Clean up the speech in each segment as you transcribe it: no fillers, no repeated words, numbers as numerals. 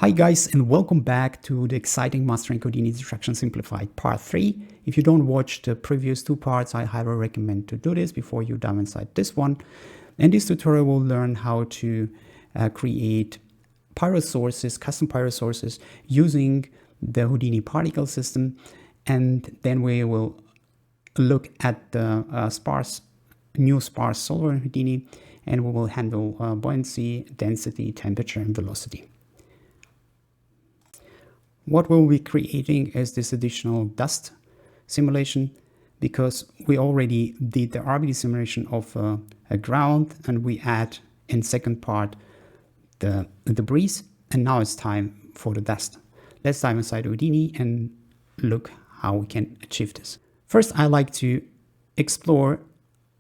Hi guys, and welcome back to the exciting Mastering Houdini Distruction Simplified Part 3. If you don't watch the previous two parts, I highly recommend to do this before you dive inside this one. In this tutorial, we'll learn how to create Pyro sources, custom Pyro sources using the Houdini particle system. And then we will look at the new sparse solver in Houdini, and we will handle buoyancy, density, temperature, and velocity. What we'll be creating is this additional dust simulation, because we already did the RBD simulation of a ground, and we add in second part the debris, and now it's time for the dust. Let's dive inside Houdini and look how we can achieve this. First, I like to explore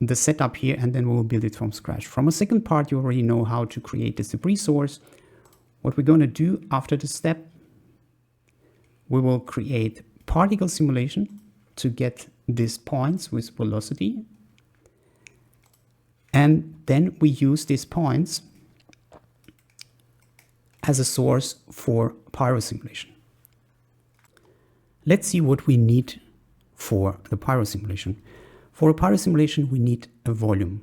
the setup here, and then we'll build it from scratch. From a second part, you already know how to create this debris source. What we're going to do after this step, we will create particle simulation to get these points with velocity. And then we use these points as a source for Pyro simulation. Let's see what we need for the Pyro simulation. For a Pyro simulation, we need a volume.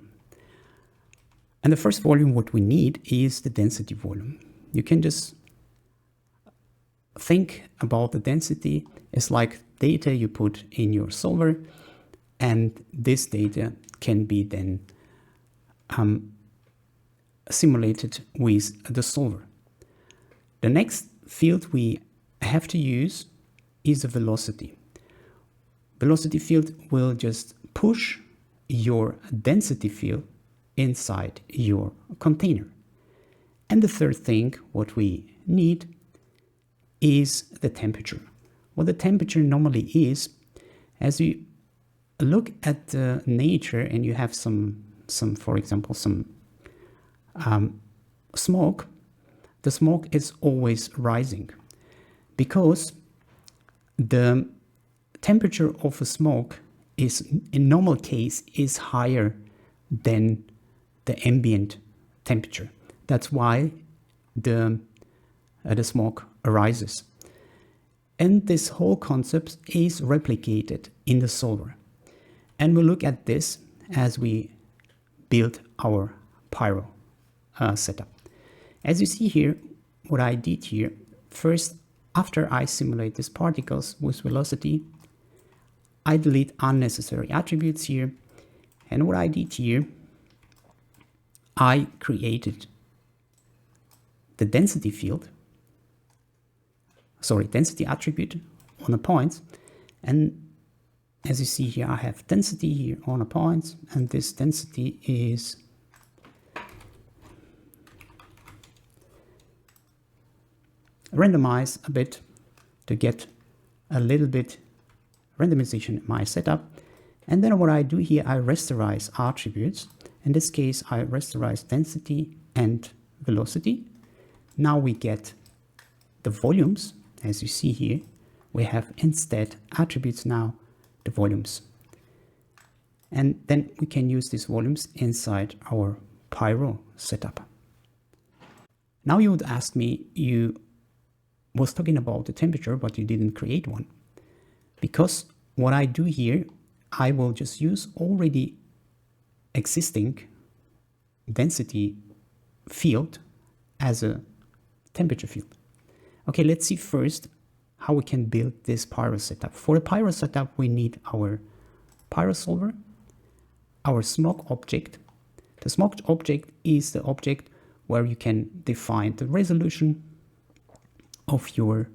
And the first volume what we need is the density volume. You can just think about the density as like data you put in your solver, and this data can be then simulated with the solver. The next field we have to use is the velocity. Velocity field will just push your density field inside your container. And the third thing what we need is the temperature. What the temperature normally is, as you look at the nature and you have some for example, some smoke, the smoke is always rising because the temperature of a smoke is, in normal case, is higher than the ambient temperature. That's why the smoke arises. And this whole concept is replicated in the solver. And we'll look at this as we build our Pyro setup. As you see here, what I did here, first, after I simulate these particles with velocity, I delete unnecessary attributes here. And what I did here, I created the density field, density attribute on the points. And as you see here, I have density here on the points, and this density is randomized a bit to get a little bit randomization in my setup. And then what I do here, I rasterize attributes. In this case, I rasterize density and velocity. Now we get the volumes. As you see here, we have instead attributes now, the volumes. And then we can use these volumes inside our Pyro setup. Now you would ask me, you was talking about the temperature, but you didn't create one. Because what I do here, I will just use already existing density field as a temperature field. Okay, let's see first how we can build this Pyro setup. For the Pyro setup, we need our Pyro solver, our smoke object. The smoke object is the object where you can define the resolution of your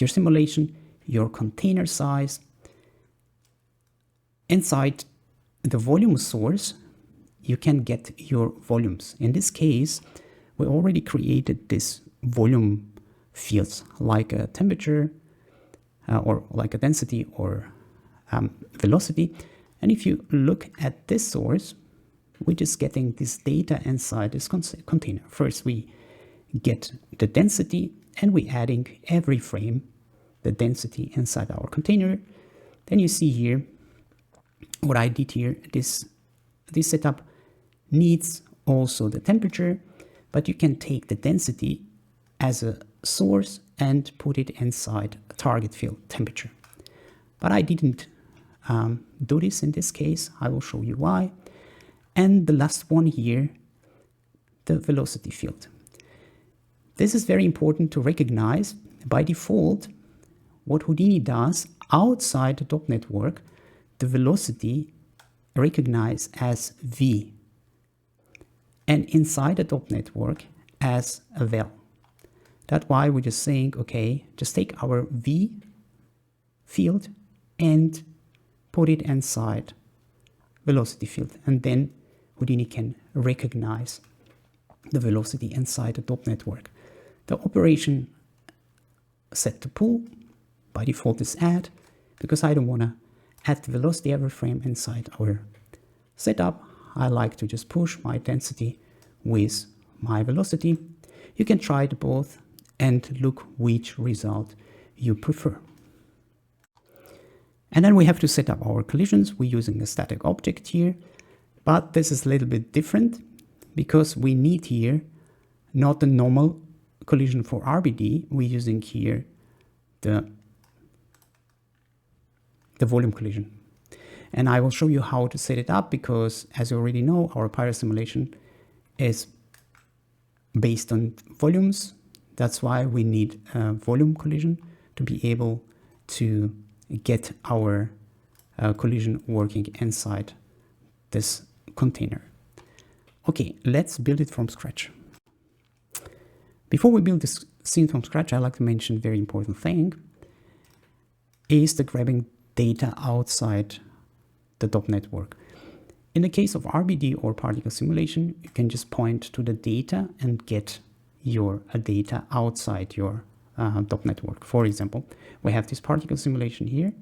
simulation, your container size. Inside the volume source, you can get your volumes. In this case, we already created this volume fields like a temperature or like a density or velocity. And if you look at this source, we're just getting this data inside this container. First, we get the density, and we're adding every frame the density inside our container. Then you see here what I did here. This setup needs also the temperature, but you can take the density as a source and put it inside a target field temperature. But I didn't do this in this case. I will show you why. And the last one here, the velocity field. This is very important to recognize. By default, what Houdini does outside the dot network, the velocity recognized as V, and inside the dot network as a vel. That's why we're just saying, okay, just take our V field and put it inside velocity field, and then Houdini can recognize the velocity inside the dot network. The operation set to pull by default is add, because I don't want to add the velocity every frame inside our setup. I like to just push my density with my velocity. You can try it both and look which result you prefer. And then we have to set up our collisions. We're using a static object here, but this is a little bit different because we need here not the normal collision for RBD. We're using here the volume collision. And I will show you how to set it up because, as you already know, our Pyro simulation is based on volumes. That's why we need a volume collision to be able to get our collision working inside this container. Okay, let's build it from scratch. Before we build this scene from scratch, I'd like to mention a very important thing is the grabbing data outside the dot network. In the case of RBD or particle simulation, you can just point to the data and get your data outside your dot network. For example, we have this particle simulation here,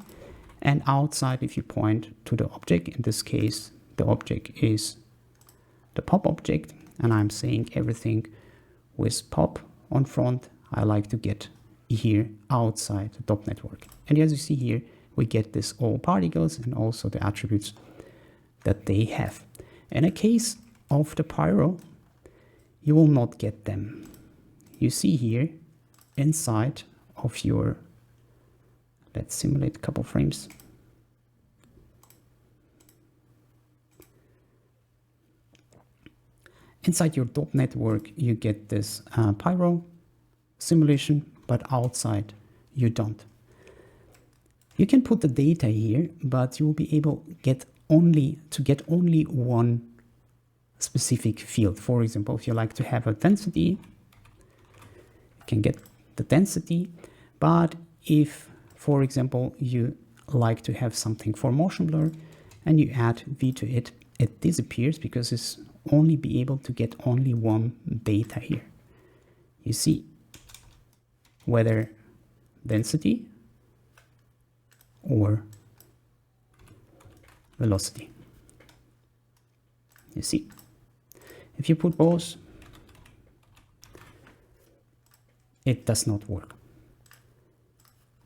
and outside, if you point to the object, in this case, the object is the pop object, and I'm saying everything with pop on front, I like to get here outside the dot network. And as you see here, we get this all particles and also the attributes that they have. In a case of the Pyro, you will not get them. You see here inside of your, let's simulate a couple frames. Inside your dot network, you get this Pyro simulation, but outside you don't. You can put the data here, but you will be able to get only one specific field. For example, if you like to have a density, you can get the density, but if, for example, you like to have something for motion blur and you add V to it, it disappears because it's only be able to get only one data here. You see whether density or velocity. You see, if you put both, it does not work.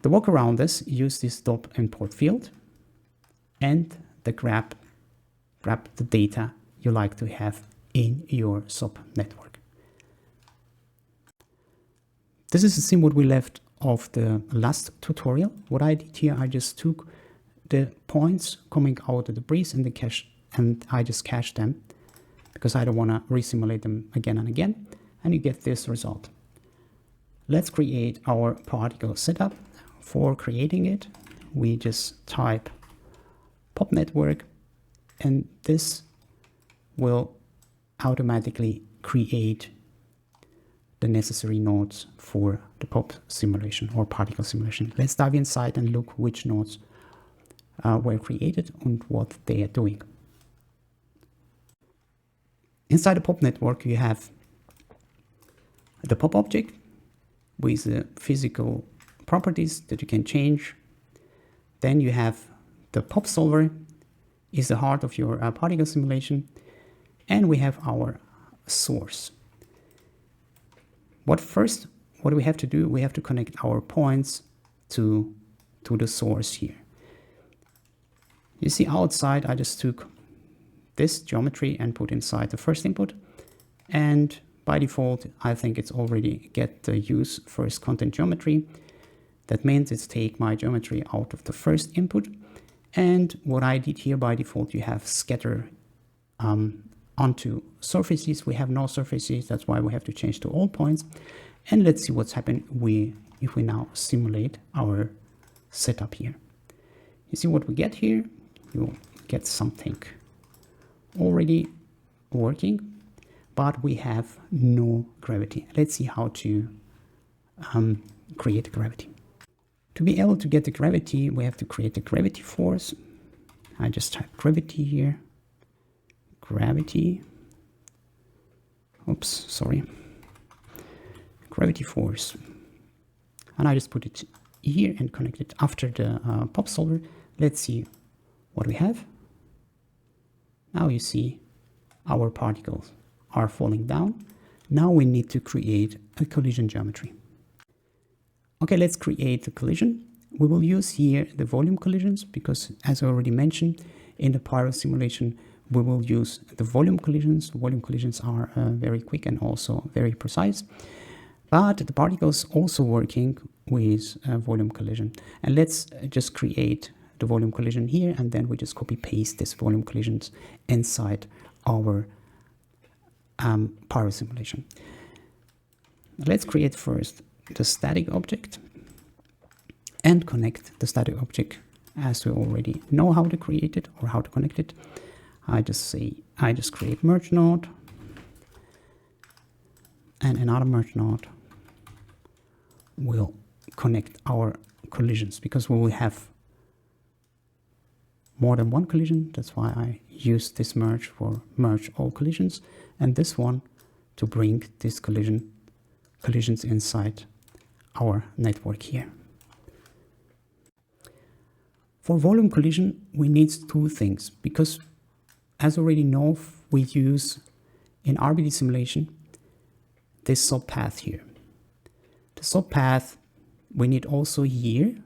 The workaround is use this dot import field and the grab the data you like to have in your sub network. This is the same what we left of the last tutorial. What I did here, I just took the points coming out of the breeze and the cache, and I just cached them because I don't want to resimulate them again and again, and you get this result. Let's create our particle setup. For creating it, we just type pop network, and this will automatically create the necessary nodes for the pop simulation or particle simulation. Let's dive inside and look which nodes were created and what they are doing. Inside the pop network, you have the pop object with the physical properties that you can change. Then you have the pop solver, is the heart of your particle simulation, and we have our source. What do we have to do? We have to connect our points to the source here. You see outside, I just took this geometry and put inside the first input, and by default, I think it's already get the use first content geometry. That means it's take my geometry out of the first input. And what I did here by default, you have scatter onto surfaces. We have no surfaces, that's why we have to change to all points. And let's see what's happened if we now simulate our setup here. You see what we get here? You get something already working, but we have no gravity. Let's see how to create gravity. To be able to get the gravity, we have to create a gravity force. I just type gravity here. Gravity. Oops, sorry. Gravity force. And I just put it here and connect it after the pop solver. Let's see what we have. Now you see our particles are falling down. Now we need to create a collision geometry. Okay, let's create a collision. We will use here the volume collisions because, as I already mentioned, in the Pyro simulation, we will use the volume collisions. Volume collisions are very quick and also very precise. But the particles also working with volume collision. And let's just create the volume collision here, and then we just copy paste this volume collisions inside our Pyro simulation. Let's create first the static object and connect the static object as we already know how to create it or how to connect it. I just create merge node and another merge node will connect our collisions because we will have more than one collision. That's why I use this merge for merge all collisions, and this one to bring this collisions inside our network here. For volume collision, we need two things because, as already know, we use in RBD simulation this subpath here. The subpath we need also here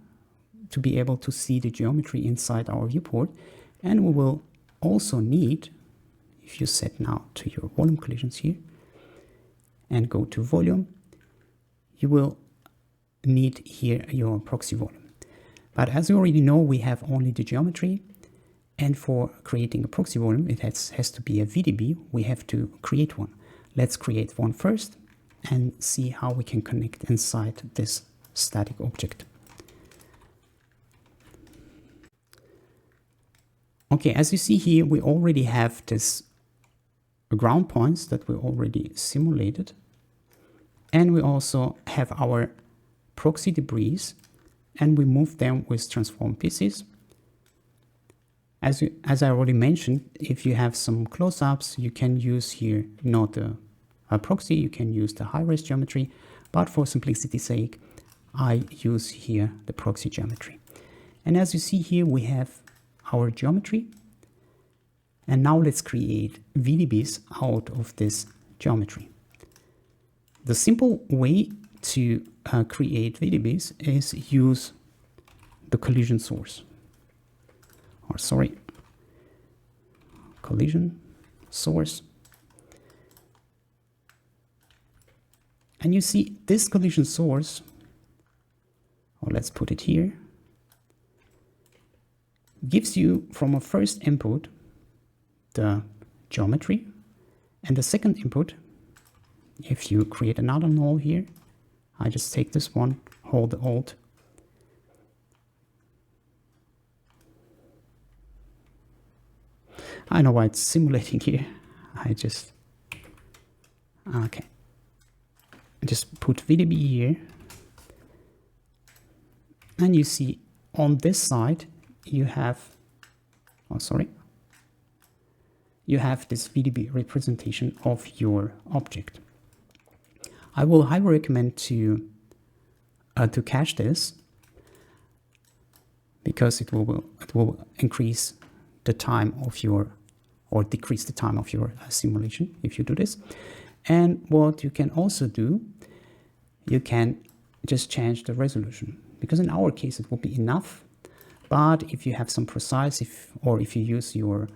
to be able to see the geometry inside our viewport, and we will also need, if you set now to your volume collisions here and go to volume, you will need here your proxy volume. But as you already know, we have only the geometry, and for creating a proxy volume, it has to be a VDB. We have to create one. Let's create one first and see how we can connect inside this static object. Okay, as you see here, we already have this ground points that we already simulated, and we also have our proxy debris, and we move them with transform pieces. As I already mentioned, if you have some close-ups, you can use here not a proxy, you can use the high-res geometry, but for simplicity's sake, I use here the proxy geometry. And as you see here, we have our geometry, and now let's create VDBs out of this geometry. The simple way to create VDBs is use the collision source, or sorry, collision source. And you see this collision source, or let's put it here, gives you from a first input the geometry, and the second input, if you create another null here, I just take this one, hold the Alt, I know why it's simulating here, okay, just put VDB here, and you see on this side you have, you have this VDB representation of your object. I will highly recommend to cache this, because it will increase the time of your, or decrease the time of your simulation if you do this. And what you can also do, you can just change the resolution, because in our case it will be enough. But if you have some precise, or if you use your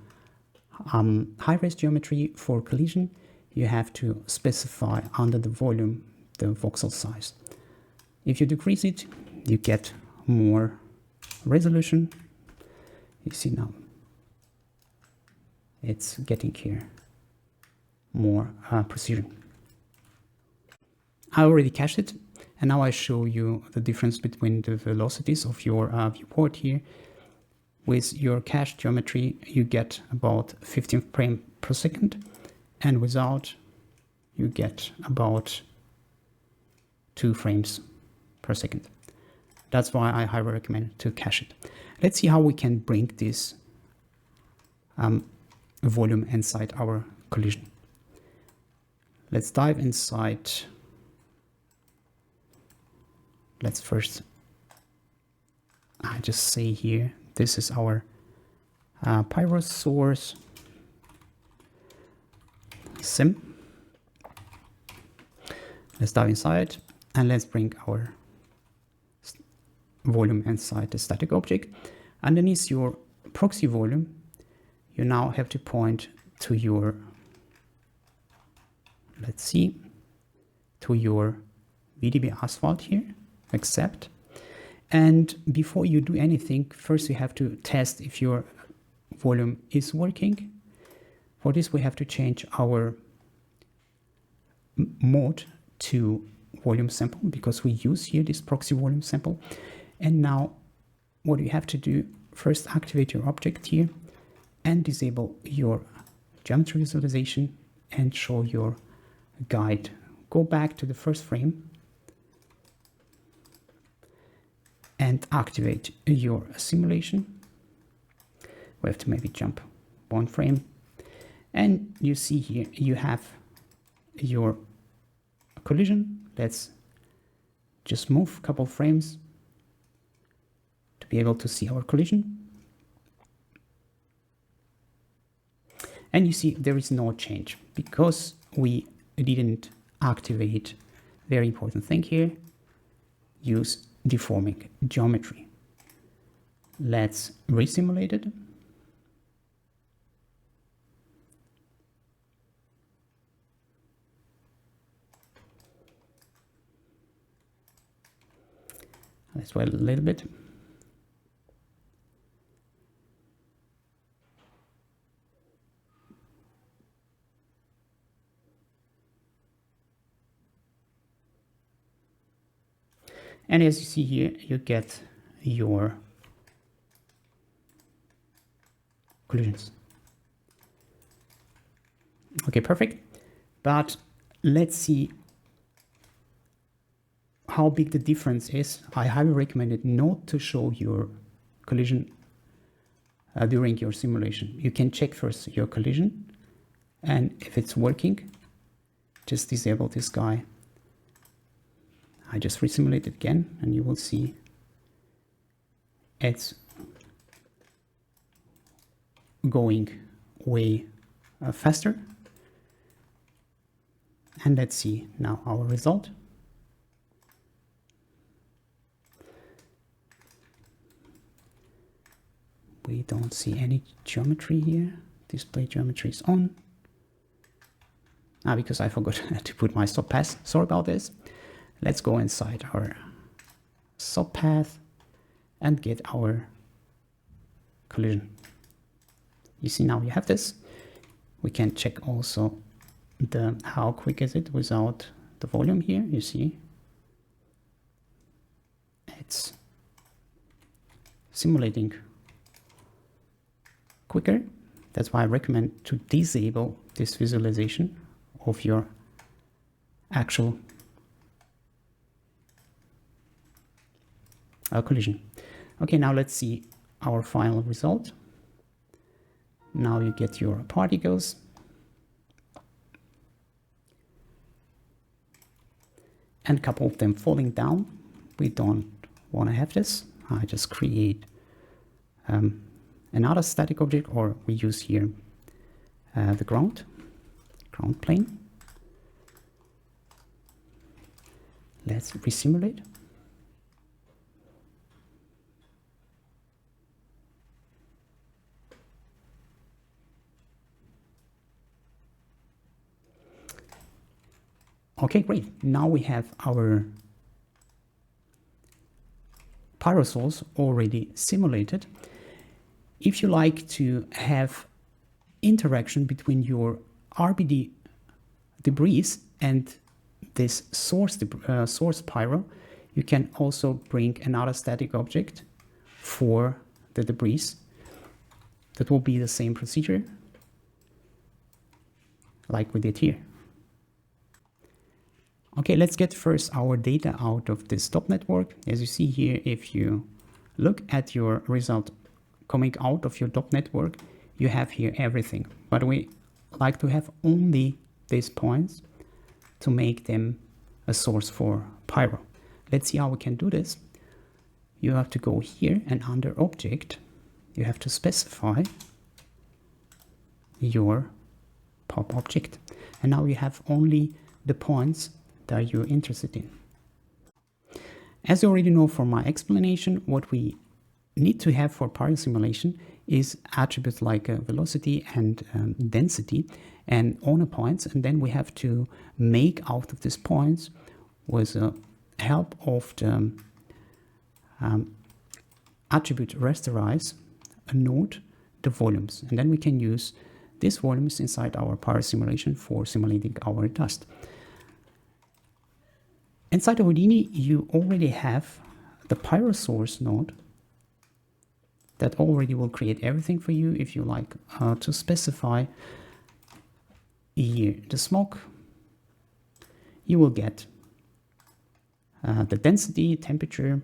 high-res geometry for collision, you have to specify under the volume the voxel size. If you decrease it, you get more resolution. You see now it's getting here more precision. I already cached it, and now I show you the difference between the velocities of your viewport here. With your cached geometry, you get about 15 frames per second, and without, you get about 2 frames per second. That's why I highly recommend to cache it. Let's see how we can bring this volume inside our collision. Let's dive inside. Let's first, I just say here, this is our Pyro source sim. Let's dive inside and let's bring our volume inside the static object. Underneath your proxy volume, you now have to point to your, let's see, to your VDB asphalt here, accept. And before you do anything, first you have to test if your volume is working. For this, we have to change our mode to volume sample because we use here this proxy volume sample. And now what you have to do, first activate your object here and disable your geometry visualization and show your guide. Go back to the first frame and activate your simulation. We have to maybe jump 1 frame. And you see here, you have your collision. Let's just move a couple frames to be able to see our collision. And you see there is no change because we didn't activate, very important thing here, use deforming geometry. Let's resimulate it. Let's wait a little bit. And as you see here, you get your collisions. Okay, perfect. But let's see how big the difference is. I highly recommend it not to show your collision during your simulation. You can check first your collision, and if it's working, just disable this guy. I just resimulate it again, and you will see it's going way faster. And let's see now our result. We don't see any geometry here. Display geometry is on. Because I forgot to put my stop path. Sorry about this. Let's go inside our subpath and get our collision. You see now we have this. We can check also the how quick is it without the volume here. You see it's simulating quicker. That's why I recommend to disable this visualization of your actual collision. Okay, now let's see our final result. Now you get your particles. And a couple of them falling down. We don't want to have this. I just create another static object, or we use here the ground plane. Let's resimulate. Okay, great. Now we have our Pyro source already simulated. If you like to have interaction between your RBD debris and this source Pyro, you can also bring another static object for the debris. That will be the same procedure like we did here. Okay, let's get first our data out of this top network. As you see here, if you look at your result coming out of your top network, you have here everything. But we like to have only these points to make them a source for Pyro. Let's see how we can do this. You have to go here and under object, you have to specify your pop object. And now you have only the points that you're interested in. As you already know from my explanation, what we need to have for Pyro simulation is attributes like velocity and density and owner points, and then we have to make out of these points with the help of the attribute rasterize a node the volumes, and then we can use these volumes inside our Pyro simulation for simulating our dust. Inside of Houdini, you already have the Pyro source node that already will create everything for you. If you like to specify here the smoke, you will get the density, temperature.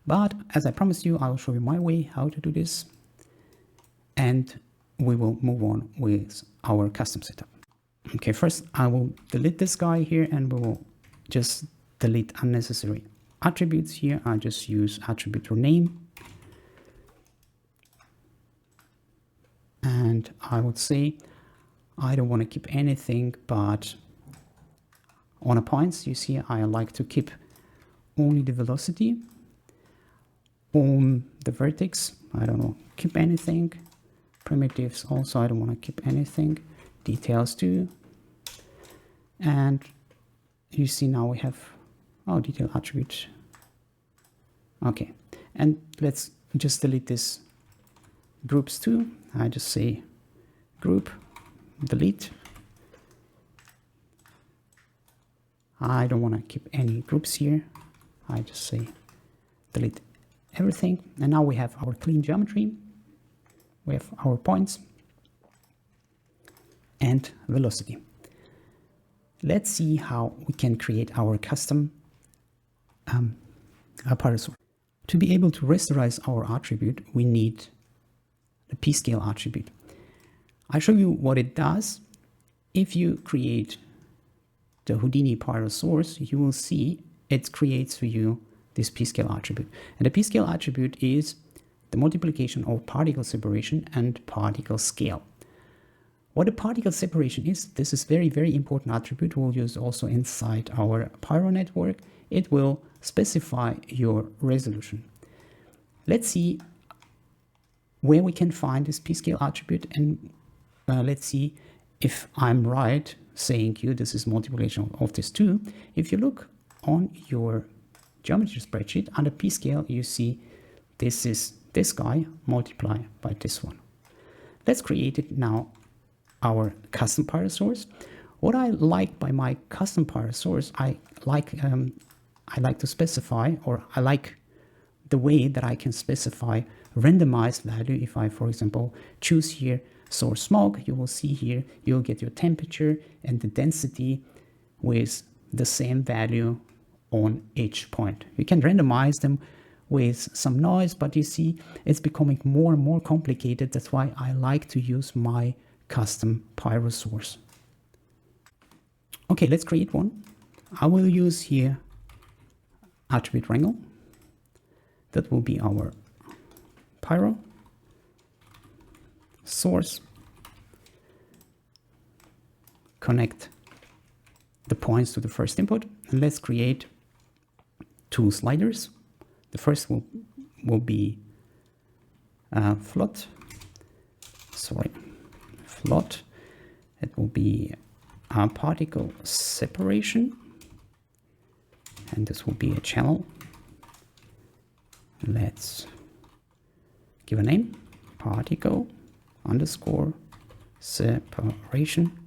But as I promised you, I'll show you my way how to do this, and we will move on with our custom setup. Okay, first I will delete this guy here, and we will just delete unnecessary attributes here. I just use attribute rename, and I would say I don't want to keep anything but on a points. You see, I like to keep only the velocity. On the vertex, I don't want to keep anything. Primitives also, I don't want to keep anything. Details too. And you see now we have detail attribute. Okay, and let's just delete this groups too. I just say group delete. I don't want to keep any groups here. I just say delete everything. And now we have our clean geometry. We have our points and velocity. Let's see how we can create our custom Pyro source. To be able to rasterize our attribute, we need the p-scale attribute. I'll show you what it does. If you create the Houdini Pyro source, you will see it creates for you this p-scale attribute. And the p-scale attribute is the multiplication of particle separation and particle scale. What a particle separation is, this is very, very important attribute we'll use also inside our Pyro network. It will specify your resolution. Let's see where we can find this p-scale attribute, and let's see if I'm right saying you this is multiplication of these two. If you look on your geometry spreadsheet under p-scale, you see this is this guy multiplied by this one. Let's create it now, our custom Pyro source. What I like by my custom Pyro source, I like to specify, or I like the way that I can specify randomized value. If I, for example, choose here source smoke, you will see here you'll get your temperature and the density with the same value on each point. You can randomize them with some noise, but you see it's becoming more and more complicated. That's why I like to use my custom Pyro source. Okay, let's create one. I will use here attribute wrangle. That will be our Pyro source. Connect the points to the first input, and let's create two sliders. The first will be float. It will be particle separation, and this will be a channel. Let's give a name, particle underscore separation.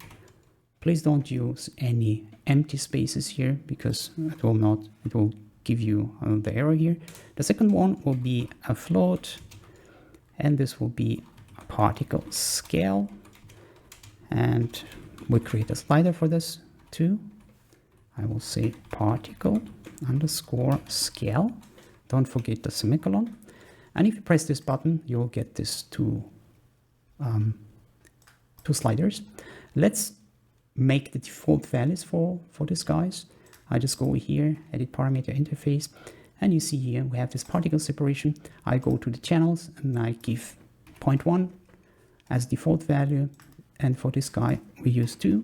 Please don't use any empty spaces here because it will give you the error here. The second one will be a float, and this will be a particle scale, and we create a slider for this too. I will say particle underscore scale. Don't forget the semicolon. And if you press this button, you'll get this two sliders. Let's make the default values for these guys. I just go here, edit parameter interface, and you see here we have this particle separation. I go to the channels and I give 0.1 as default value, and for this guy we use 2.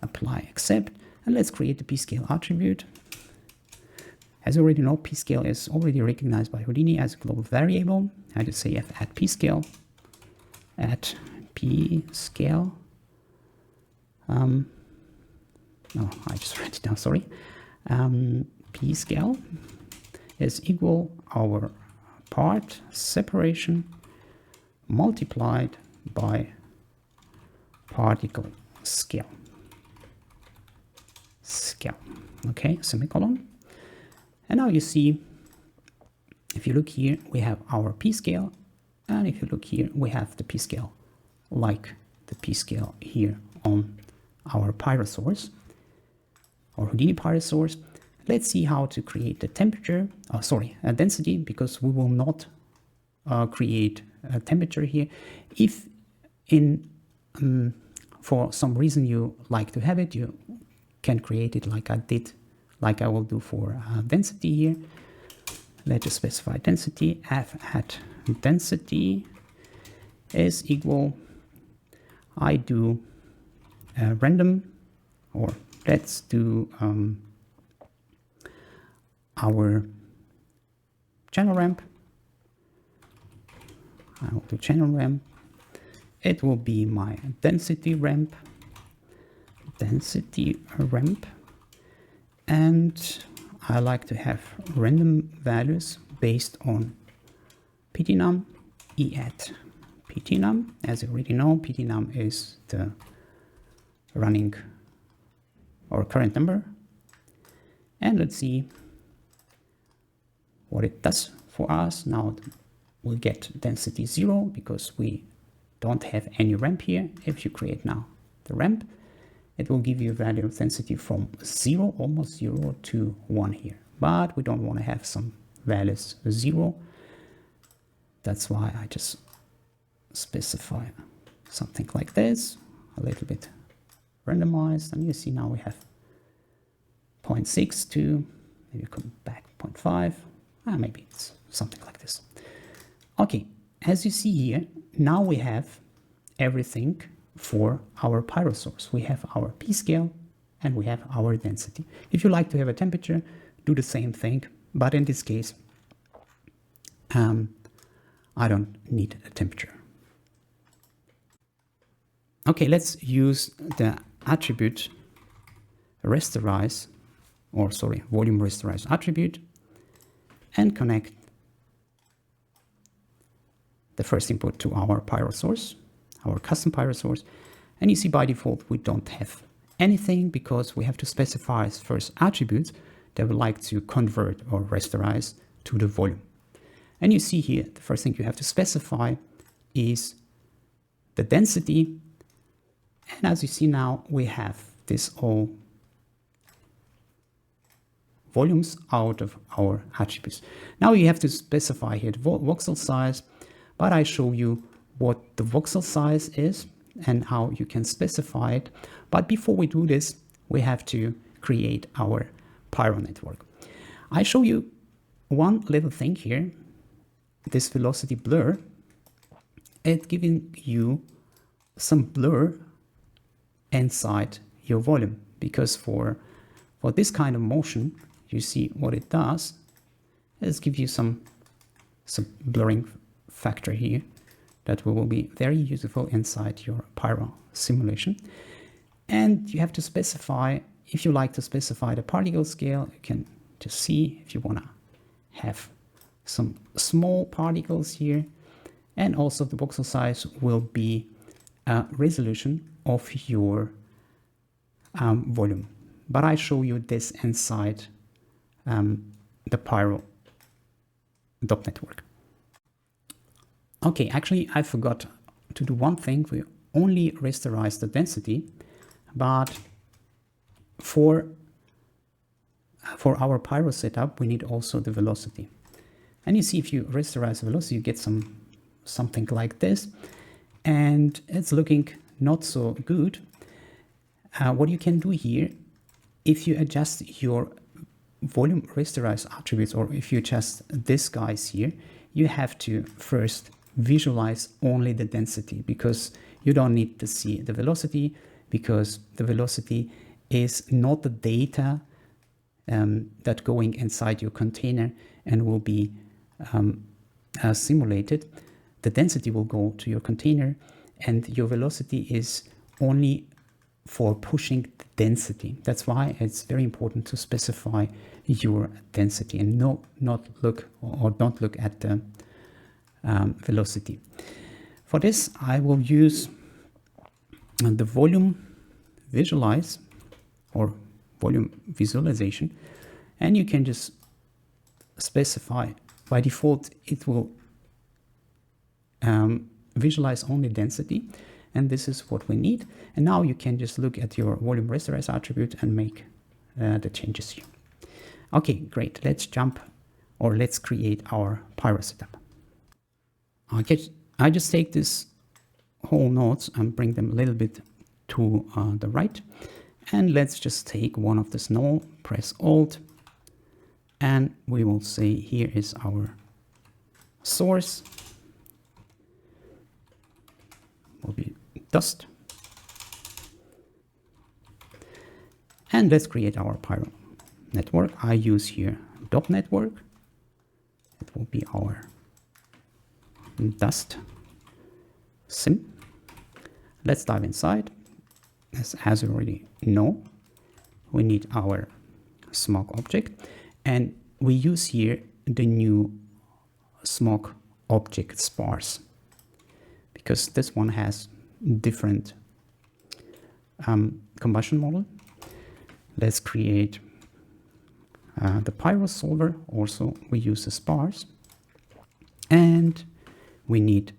Apply, accept, and let's create the p-scale attribute. As you already know, p-scale is already recognized by Houdini as a global variable. I just say add p-scale, add p-scale. No, I just write it down, sorry. P-scale is equal our part separation multiplied by particle scale. Okay, semicolon. And now you see, if you look here, we have our p-scale, and if you look here, we have the p-scale, like the p-scale here on our Pyro source, or Houdini Pyro source. Let's see how to create the temperature, a density, because we will not create a temperature here. If for some reason you like to have it, you can create it like I will do for density here. Let's just specify density. F at density is equal, I do random, or let's do our channel ramp. I will do channel ramp. It will be my density ramp, and I like to have random values based on ptnum, e at ptnum. As you already know, ptnum is the running or current number. And let's see what it does for us. Now we'll get density 0 because we don't have any ramp here. If you create now the ramp, it will give you a value of density from 0, almost 0 to 1 here. But we don't want to have some values 0. That's why I just specify something like this, a little bit randomized, and you see now we have 0.6 to maybe come back 0.5, maybe it's something like this. Okay, as you see here, now we have everything for our Pyro source. We have our p-scale and we have our density. If you like to have a temperature, do the same thing, but in this case I don't need a temperature. Okay, let's use the attribute rasterize, volume rasterize attribute, and connect the first input to our Pyro source, our custom Pyro source. And you see by default we don't have anything because we have to specify first attributes that we like to convert or rasterize to the volume. And you see here the first thing you have to specify is the density. And as you see now, we have this all volumes out of our attributes. Now you have to specify here the voxel size, but I show you what the voxel size is and how you can specify it. But before we do this, we have to create our Pyro network. I show you one little thing here, this velocity blur. It's giving you some blur inside your volume, because for this kind of motion, you see what it does is give you some blurring factor here that will be very useful inside your Pyro simulation. And you have to specify, if you like to specify the particle scale, you can just see if you want to have some small particles here. And also the voxel size will be a resolution of your volume. But I show you this inside the Pyro dot network. Okay, actually I forgot to do one thing. We only rasterize the density, but for our Pyro setup we need also the velocity. And you see, if you rasterize the velocity, you get something like this, and it's looking not so good. What you can do here, if you adjust your volume rasterize attributes, or if you adjust these guys here, you have to first visualize only the density, because you don't need to see the velocity, because the velocity is not the data that going inside your container and will be simulated. The density will go to your container, and your velocity is only for pushing the density. That's why it's very important to specify your density and don't look at the velocity. For this, I will use the volume visualize or volume visualization, and you can just specify. By default, it will visualize only density, and this is what we need. And now you can just look at your volume rasterize attribute and make the changes here. Okay, great. Let's create our Pyro setup. Okay, I just take this whole nodes and bring them a little bit to the right, and let's just take one of this null, press Alt, and we will say here is our source, will be dust, and let's create our Pyro network. I use here dot network. It will be our dust sim. Let's dive inside. As you already know, we need our smog object, and we use here the new smog object Sparse, because this one has different combustion model. Let's create the Pyro solver. Also we use the Sparse, and we need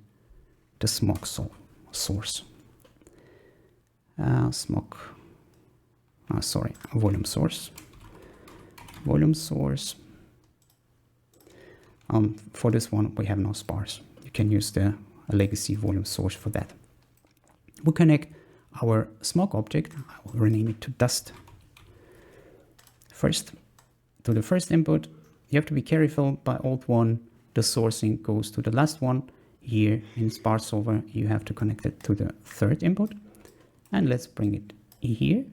the smog source. Volume source. For this one, we have no Sparse. You can use the legacy volume source for that. We connect our smog object. I will rename it to dust. First, to the first input, you have to be careful. By Alt1, the sourcing goes to the last one. Here in Sparse solver, you have to connect it to the third input. And let's bring it here.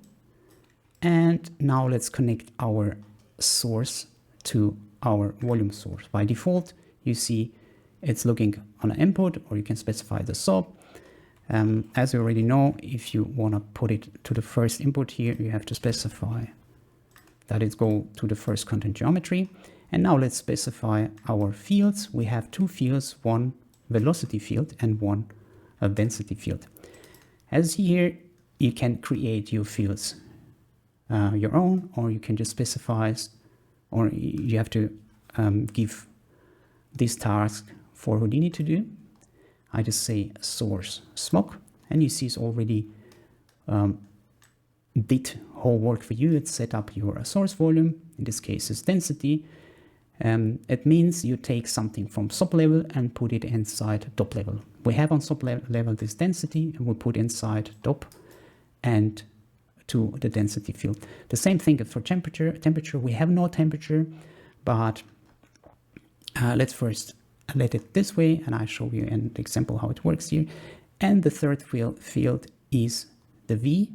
And now let's connect our source to our volume source. By default, you see it's looking on an input, or you can specify the sub. As you already know, if you want to put it to the first input here, you have to specify that it go to the first content geometry. And now let's specify our fields. We have two fields, one velocity field and one density field. As here, you can create your fields your own, or you can just specify, or you have to give this task for Houdini to do. I just say source smog, and you see it's already did whole work for you. It set up your source volume. In this case, is density. It means you take something from sub level and put it inside top level. We have on sub level this density, and we put inside top and to the density field. The same thing for temperature. Temperature, we have no temperature, but let's first let it this way, and I show you an example how it works here. And the third field is the V,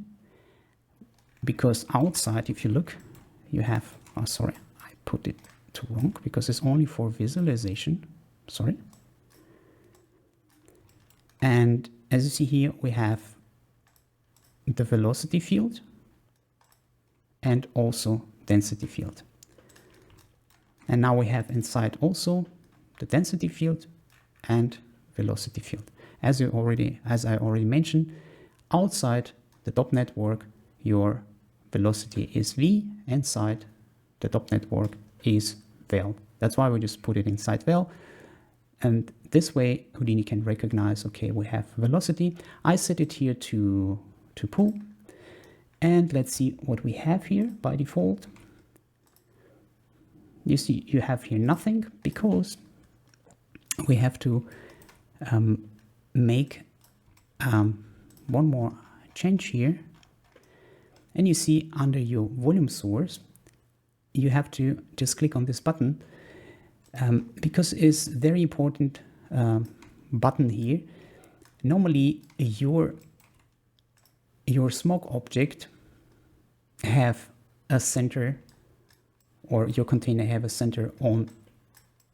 because outside, if you look, you have, oh sorry, I put it too wrong, because it's only for visualization, sorry. And as you see here, we have the velocity field and also density field. And now we have inside also the density field and velocity field. As I already mentioned, outside the top network, your velocity is v, inside the top network is val. That's why we just put it inside val. And this way Houdini can recognize, okay, we have velocity. I set it here to pool. And let's see what we have here by default. You see, you have here nothing because we have to make one more change here. And you see under your volume source, you have to just click on this button because it's very important button here. Normally your smoke object have a center, or your container have a center on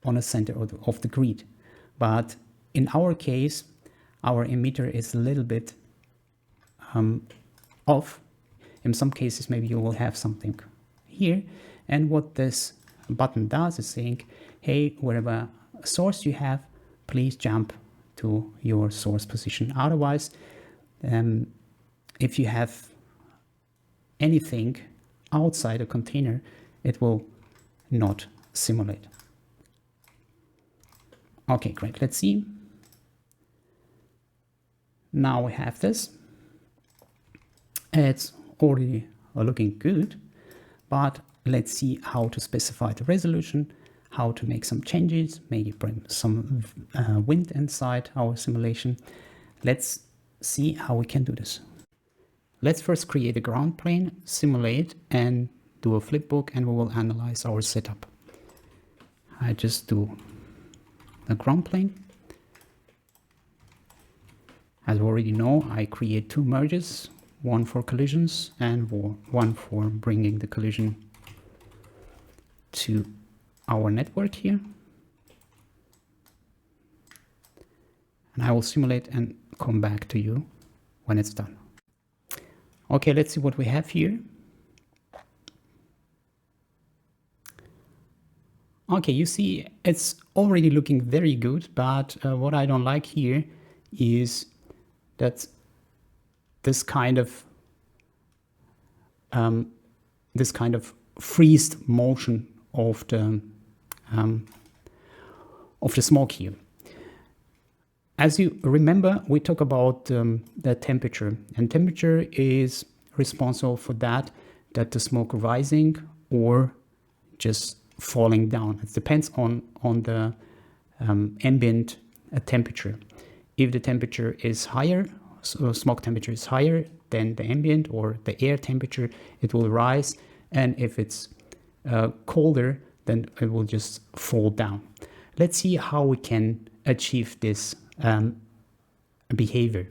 a center of the grid. But in our case, our emitter is a little bit off. In some cases, maybe you will have something here. And what this button does is saying, hey, wherever source you have, please jump to your source position. Otherwise, if you have anything outside a container, it will not simulate. Okay, great. Let's see. Now we have this. It's already looking good, but let's see how to specify the resolution, how to make some changes, maybe bring some wind inside our simulation. Let's see how we can do this. Let's first create a ground plane, simulate, and do a flipbook, and we will analyze our setup. I just do a ground plane. As you already know, I create two merges, one for collisions and one for bringing the collision to our network here. And I will simulate and come back to you when it's done. Okay, let's see what we have here. Okay, you see it's already looking very good, but what I don't like here is that this kind of freezed motion of the smoke here. As you remember, we talk about the temperature, and temperature is responsible for that the smoke rising or just falling down. It depends on the ambient temperature. If the temperature is higher, so smoke temperature is higher than the ambient or the air temperature, it will rise, and if it's colder, then it will just fall down. Let's see how we can achieve this behavior.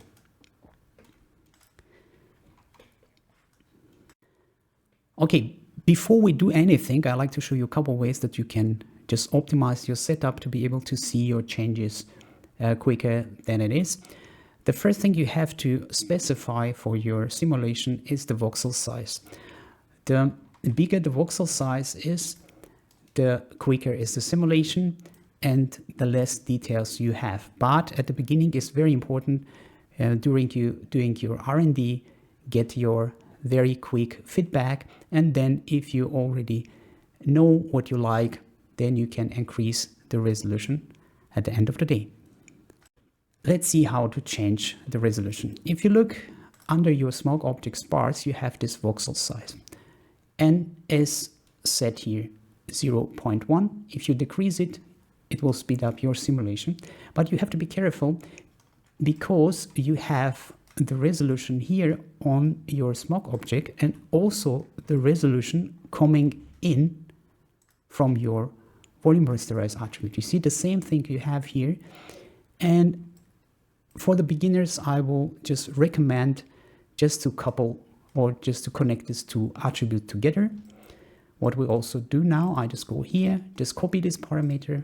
Okay, before we do anything, I like to show you a couple ways that you can just optimize your setup to be able to see your changes quicker than it is. The first thing you have to specify for your simulation is the voxel size. The bigger the voxel size is, the quicker is the simulation and the less details you have. But at the beginning, it's very important during doing your R&D, get your very quick feedback, and then if you already know what you like, then you can increase the resolution at the end of the day. Let's see how to change the resolution. If you look under your smoke object Sparse, you have this voxel size. N is set here 0.1. If you decrease it, it will speed up your simulation. But you have to be careful because you have the resolution here on your smoke object and also the resolution coming in from your volume rasterized attribute. You see the same thing you have here. And for the beginners, I will just recommend just to couple or just to connect these two attributes together. What we also do now, I just go here, just copy this parameter,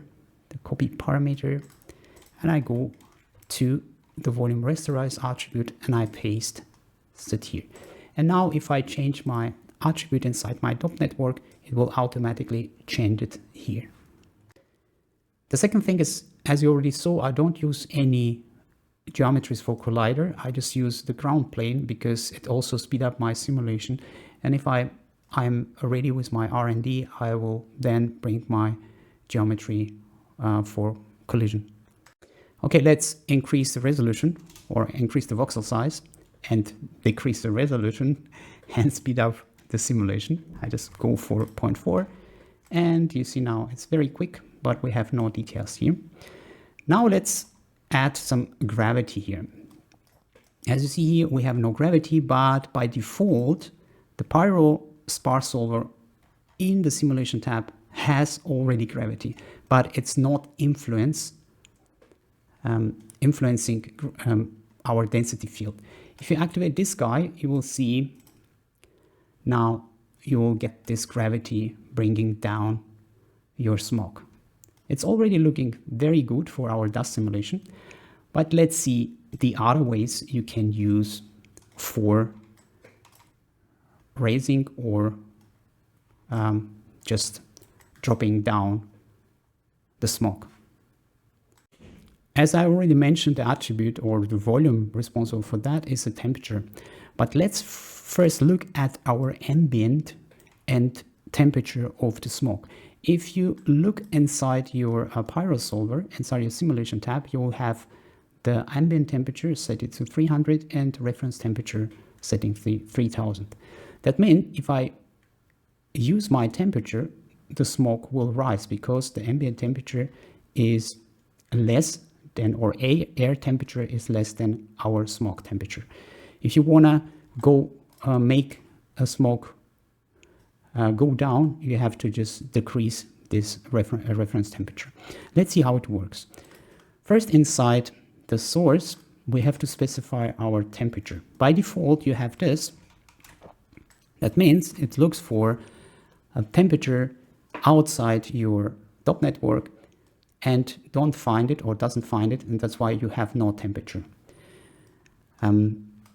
the copy parameter, and I go to the volume rasterized attribute and I paste sit here. And now if I change my attribute inside my top network, it will automatically change it here. The second thing is, as you already saw, I don't use any geometries for collider. I just use the ground plane because it also speeds up my simulation. And if I'm ready with my R&D, I will then bring my geometry for collision. Okay, let's increase the resolution or increase the voxel size and decrease the resolution and speed up the simulation. I just go for 0.4 and you see now it's very quick, but we have no details here. Now let's add some gravity here. As you see here, we have no gravity, but by default, the Pyro Sparse solver in the simulation tab has already gravity, but it's not influencing our density field. If you activate this guy, you will see now you will get this gravity bringing down your smoke. It's already looking very good for our dust simulation, but let's see the other ways you can use for raising or just dropping down the smoke. As I already mentioned, the attribute or the volume responsible for that is the temperature. But let's first look at our ambient and temperature of the smoke. If you look inside your Pyro solver, inside your simulation tab, you will have the ambient temperature set it to 300 and reference temperature setting 3000. That means if I use my temperature, the smoke will rise because the ambient temperature is less than, or air temperature is less than our smoke temperature. If you wanna go make a smoke go down, you have to just decrease this reference temperature. Let's see how it works. First, inside the source, we have to specify our temperature. By default, you have this. That means it looks for a temperature outside your top network and don't find it or doesn't find it, and that's why you have no temperature.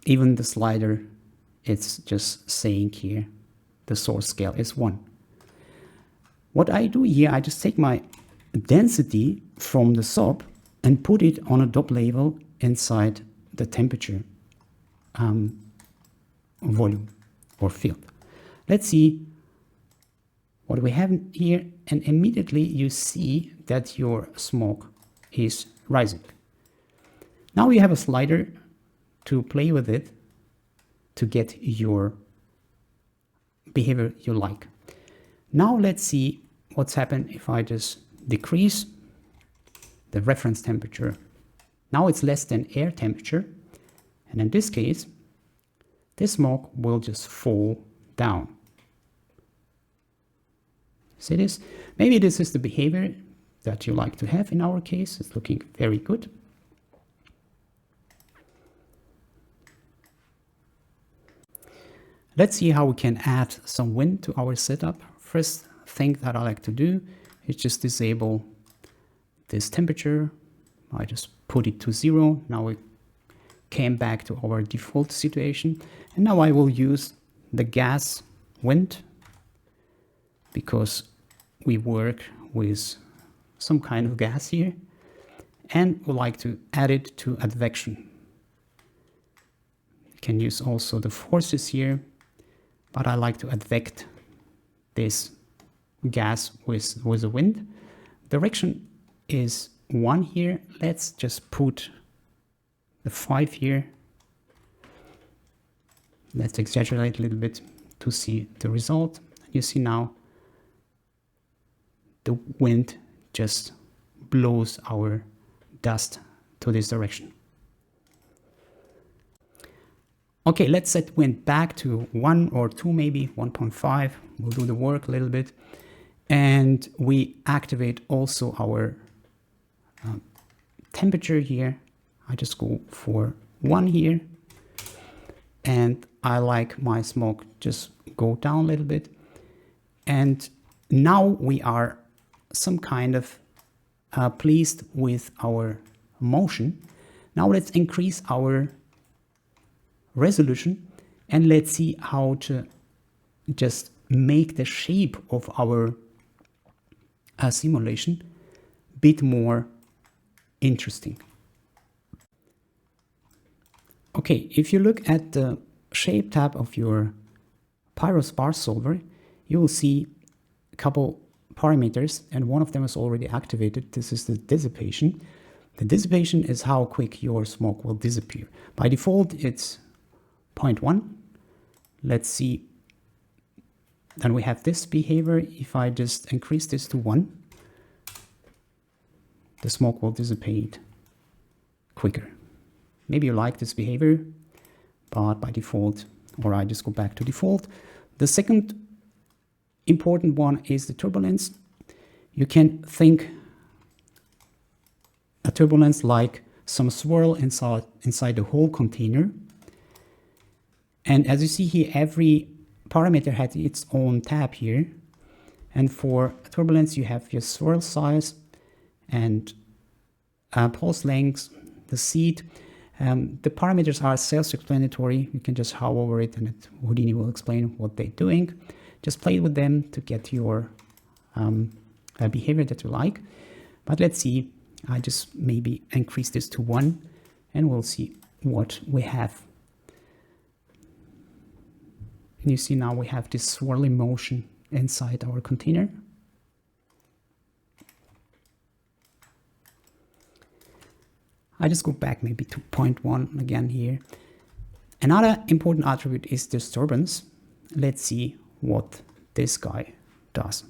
Even the slider, it's just saying here the source scale is 1. What I do here, I just take my density from the sub and put it on a dot label inside the temperature volume or field. Let's see what we have here, and immediately you see that your smoke is rising. Now you have a slider to play with it to get your behavior you like. Now let's see what's happened if I just decrease the reference temperature. Now it's less than air temperature, and in this case, this smoke will just fall down. See this? Maybe this is the behavior that you like to have. In our case, it's looking very good. Let's see how we can add some wind to our setup. First thing that I like to do is just disable this temperature. I just put it to 0. Now we came back to our default situation. And now I will use the gas wind because we work with some kind of gas here, and we like to add it to advection. You can use also the forces here, but I like to advect this gas with the wind. Direction is 1 here. Let's just put the 5 here. Let's exaggerate a little bit to see the result. You see now the wind just blows our dust to this direction. Okay, let's set wind back to 1 or 2, maybe 1.5. We'll do the work a little bit. And we activate also our temperature here. I just go for 1 here. And I like my smoke just go down a little bit. And now we are some kind of pleased with our motion. Now let's increase our resolution And let's see how to just make the shape of our simulation a bit more interesting. Okay, if you look at the shape tab of your Pyro Sparse solver, you will see a couple parameters, and one of them is already activated. This is the dissipation. The dissipation is how quick your smoke will disappear. By default, it's 0.1. Let's see. Then we have this behavior. If I just increase this to 1, the smoke will dissipate quicker. Maybe you like this behavior, but by default, or I just go back to default. The second important one is the turbulence. You can think a turbulence like some swirl inside the whole container. And as you see here, every parameter has its own tab here. And for turbulence, you have your swirl size and pulse length, the seed. The parameters are self-explanatory. You can just hover over it and Houdini will explain what they're doing. Just play with them to get your behavior that you like. But let's see, I just maybe increase this to 1 and we'll see what we have. And you see now we have this swirling motion inside our container. I just go back maybe to 0.1 again here. Another important attribute is disturbance. Let's see what this guy does.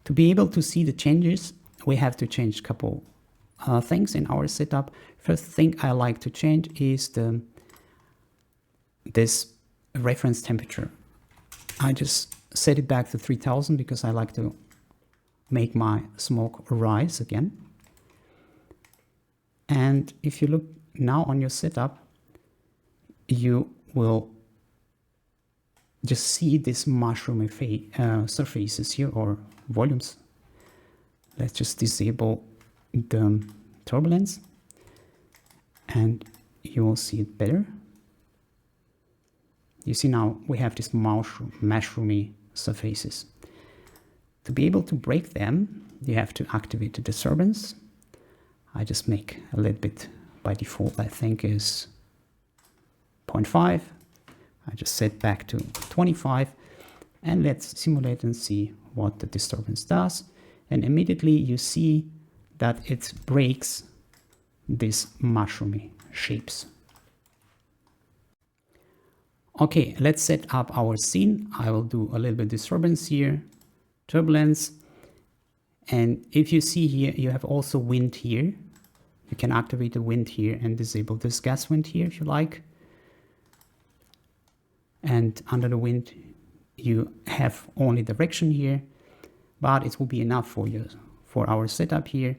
To be able to see the changes, we have to change a couple things in our setup. First thing I like to change is this reference temperature. I just set it back to 3000 because I like to make my smoke rise again. And if you look now on your setup, you will just see this mushroom surfaces here or volumes. Let's just disable the turbulence and you will see it better. You see now we have these mushroomy surfaces. To be able to break them, you have to activate the disturbance. I just make a little bit by default, I think is 0.5. I just set back to 25 and let's simulate and see what the disturbance does. And immediately you see that it breaks these mushroomy shapes. Okay, let's set up our scene. I will do a little bit disturbance here, turbulence. And if you see here, you have also wind here. You can activate the wind here and disable this gas wind here if you like. And under the wind, you have only direction here, but it will be enough for you for our setup here.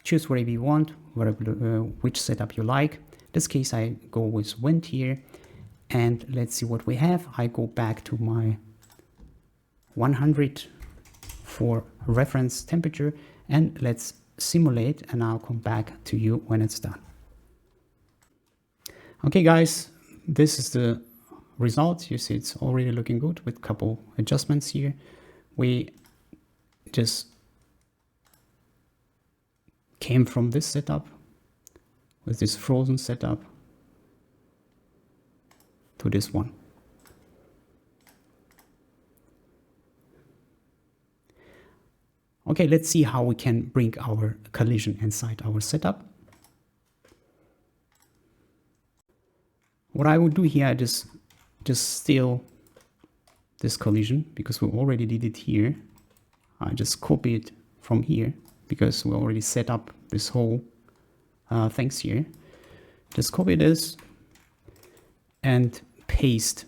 Choose whatever you want, which setup you like. In this case, I go with wind here. And let's see what we have. I go back to my 100 for reference temperature and let's simulate and I'll come back to you when it's done. Okay guys, this is the result. You see it's already looking good with a couple adjustments here. We just came from this setup with this frozen setup to this one. Okay, let's see how we can bring our collision inside our setup. What I would do here, I just steal this collision because we already did it here. I just copy it from here because we already set up this whole things here. Just copy this and paste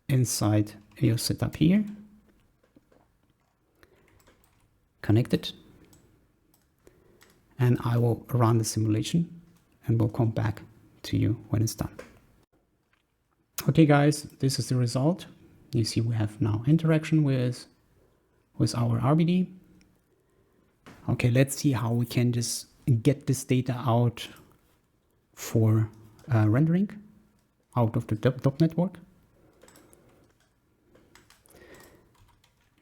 inside your setup here. Connect it. And I will run the simulation and we'll come back to you when it's done. Okay guys, this is the result. You see we have now interaction with our RBD. Okay, let's see how we can just get this data out for rendering. out of the top network.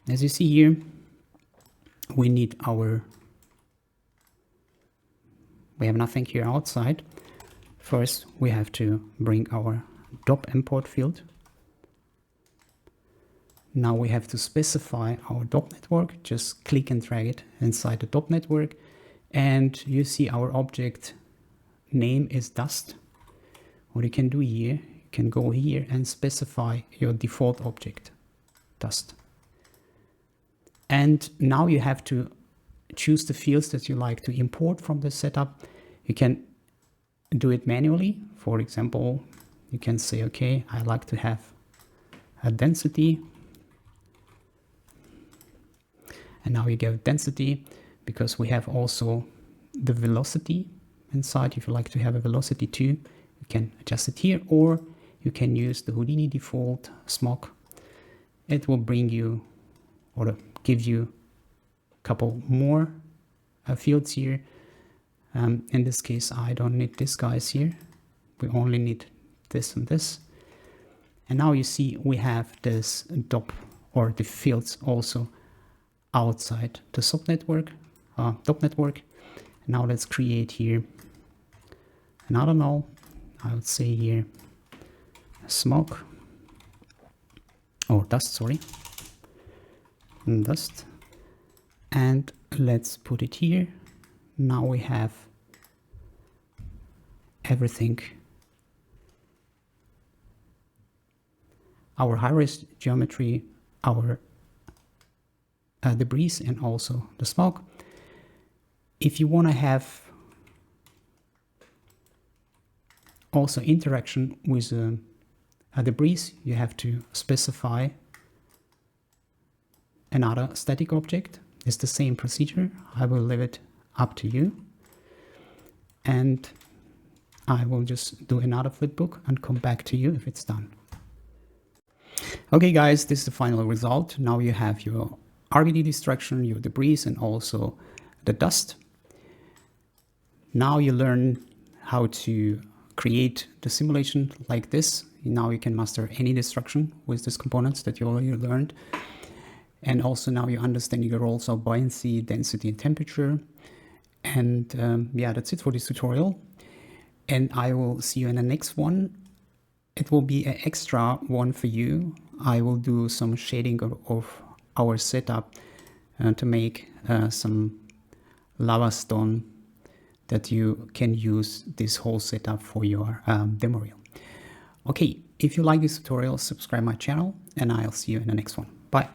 As you see here, we have nothing here outside. First, we have to bring our DOP import field. Now we have to specify our DOP network. Just click and drag it inside the DOP network. And you see our object name is dust. What you can do here, you can go here and specify your default object, dust. And now you have to choose the fields that you like to import from the setup. You can do it manually. For example, you can say, okay, I like to have a density. And now you get density because we have also the velocity inside. If you like to have a velocity too, you can adjust it here, or you can use the Houdini default smog. It will bring you or give you a couple more fields here. In this case, I don't need these guys here. We only need this and this. And now you see we have this DOP or the fields also outside the subnetwork, DOP network. Now let's create here, and I don't know, I would say here smog or dust, sorry, dust, and let's put it here. Now we have everything, our high-res geometry, our debris, and also the smoke. If you want to have also interaction with a debris, you have to specify another static object. It's the same procedure. I will leave it up to you, and I will just do another flipbook and come back to you if it's done. Okay guys, this is the final result. Now you have your RGD destruction, your debris, and also the dust. Now you learn how to create the simulation like this. Now you can master any destruction with these components that you already learned. And also now you understand the roles of buoyancy, density, and temperature. And yeah, that's it for this tutorial. And I will see you in the next one. It will be an extra one for you. I will do some shading of our setup to make some lava stone that you can use this whole setup for your demo reel. Okay, if you like this tutorial, subscribe my channel, and I'll see you in the next one. Bye.